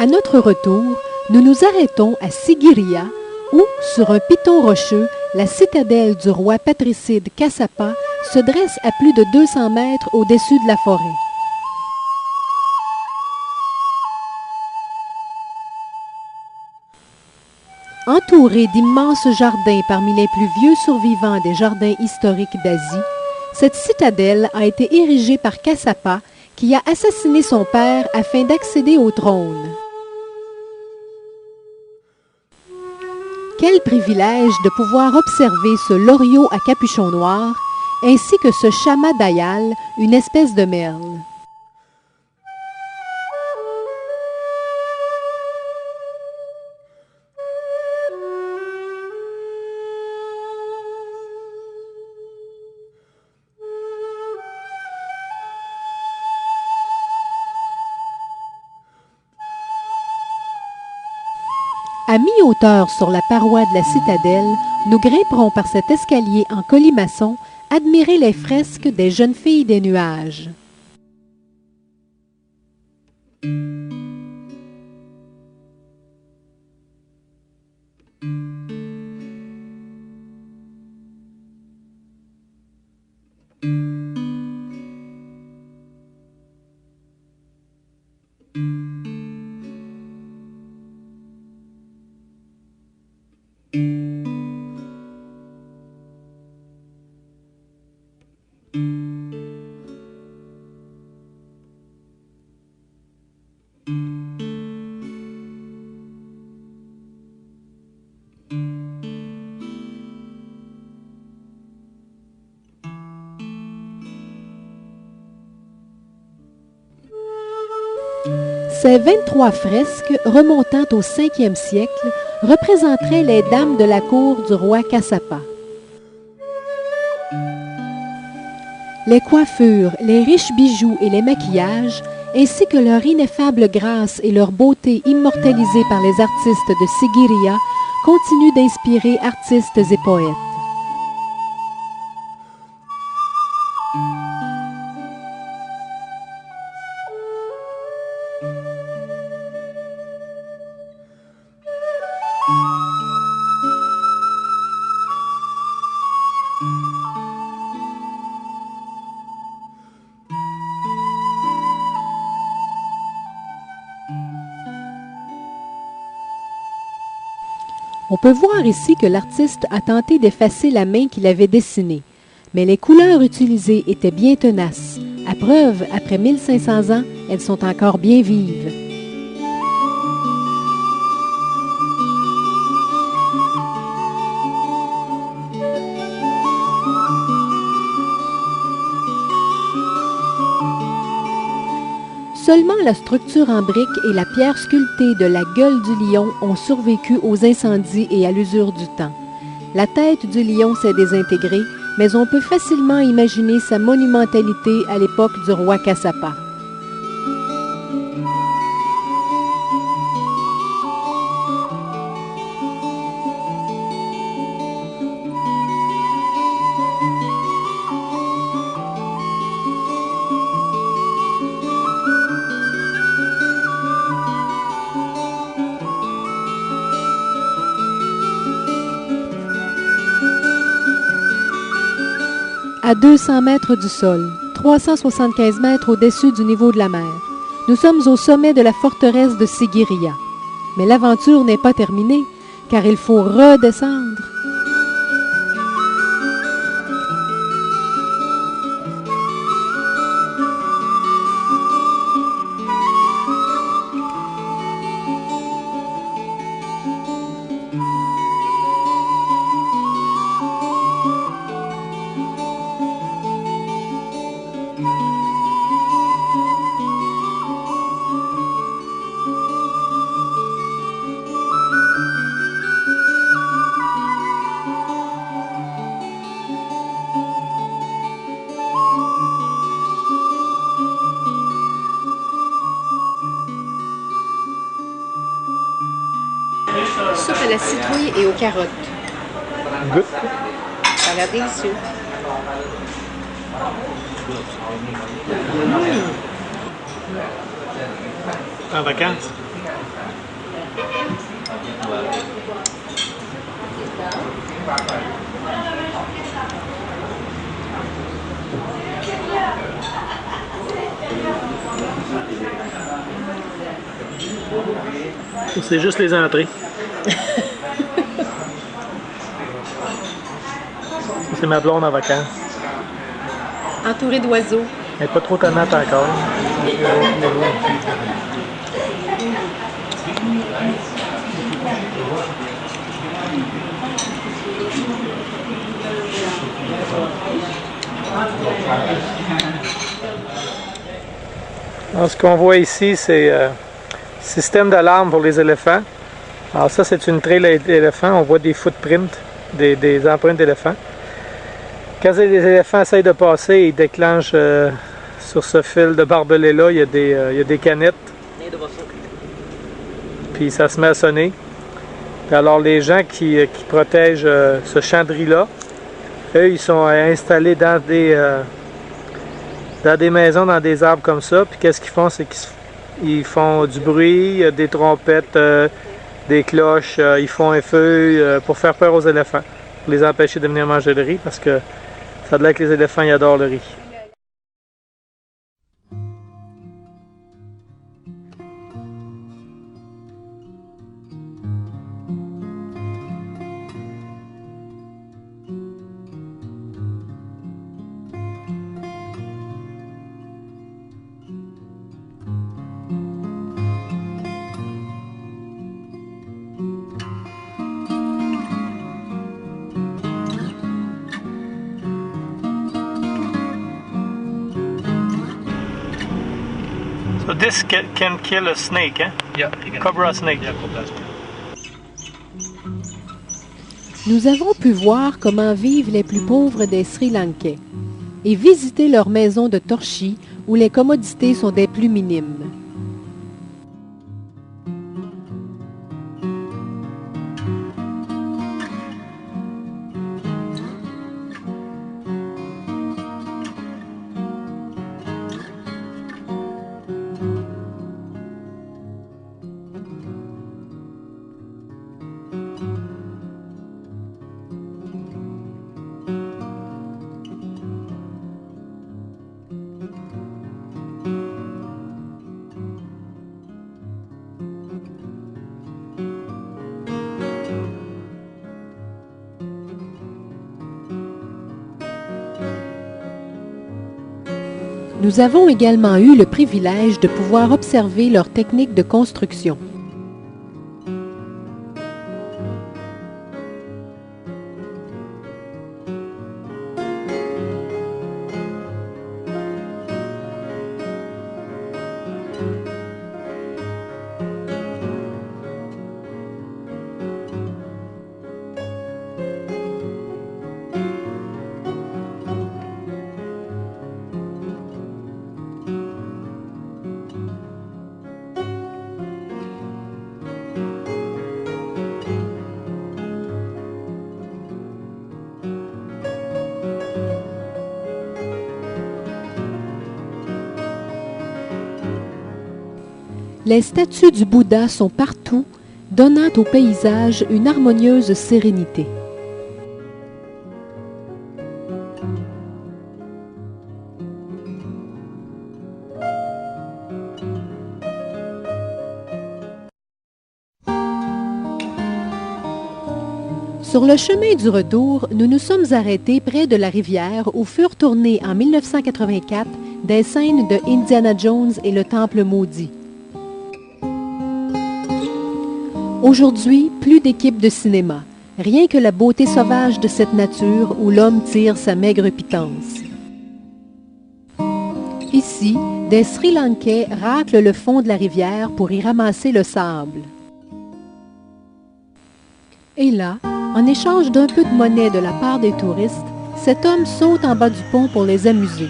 À notre retour, nous nous arrêtons à Sigiriya, où, sur un piton rocheux, la citadelle du roi patricide Kassapa se dresse à plus de 200 mètres au-dessus de la forêt. Entourée d'immenses jardins parmi les plus vieux survivants des jardins historiques d'Asie, cette citadelle a été érigée par Kassapa, qui a assassiné son père afin d'accéder au trône. Quel privilège de pouvoir observer ce loriot à capuchon noir, ainsi que ce chama dayal, une espèce de merle. À mi-hauteur sur la paroi de la citadelle, nous grimperons par cet escalier en colimaçon, admirer les fresques des jeunes filles des nuages. Ces 23 fresques, remontant au 5e siècle, représenteraient les dames de la cour du roi Kassapa. Les coiffures, les riches bijoux et les maquillages, ainsi que leur ineffable grâce et leur beauté immortalisées par les artistes de Sigiriya, continuent d'inspirer artistes et poètes. On peut voir ici que l'artiste a tenté d'effacer la main qu'il avait dessinée, mais les couleurs utilisées étaient bien tenaces. À preuve, après 1500 ans, elles sont encore bien vives. Seulement la structure en briques et la pierre sculptée de la gueule du lion ont survécu aux incendies et à l'usure du temps. La tête du lion s'est désintégrée, mais on peut facilement imaginer sa monumentalité à l'époque du roi Kassapa. À 200 mètres du sol, 375 mètres au-dessus du niveau de la mer, nous sommes au sommet de la forteresse de Sigiriya. Mais l'aventure n'est pas terminée, car il faut redescendre. Soupe à la citrouille et aux carottes. Goûte. Ça a l'air délicieux. En vacances. C'est juste les entrées. C'est ma blonde en vacances. Entourée d'oiseaux. Elle n'est pas trop tannante encore. Alors, ce qu'on voit ici, c'est système d'alarme pour les éléphants. Alors ça, c'est une trail d'éléphants. On voit des footprints, des empreintes d'éléphants. Quand les éléphants essayent de passer, ils déclenchent sur ce fil de barbelé-là, il y a des canettes. Puis ça se met à sonner. Puis alors les gens qui protègent ce chandri-là, eux, ils sont installés dans des maisons, dans des arbres comme ça. Puis qu'est-ce qu'ils font? C'est qu'ils font du bruit, des trompettes, des cloches, ils font un feu pour faire peur aux éléphants, pour les empêcher de venir manger le riz, parce que ça a l'air que les éléphants, ils adorent le riz. So this can kill a snake, eh? Yeah, Cobra snake. Yeah, cobra snake. Nous avons pu voir comment vivent les plus pauvres des Sri Lankais et visiter leur maison de torchis où les commodités sont des plus minimes. Nous avons également eu le privilège de pouvoir observer leur technique de construction. Les statues du Bouddha sont partout, donnant au paysage une harmonieuse sérénité. Sur le chemin du retour, nous nous sommes arrêtés près de la rivière où furent tournées en 1984 des scènes de Indiana Jones et le Temple maudit. Aujourd'hui, plus d'équipes de cinéma, rien que la beauté sauvage de cette nature où l'homme tire sa maigre pitance. Ici, des Sri Lankais raclent le fond de la rivière pour y ramasser le sable. Et là, en échange d'un peu de monnaie de la part des touristes, cet homme saute en bas du pont pour les amuser.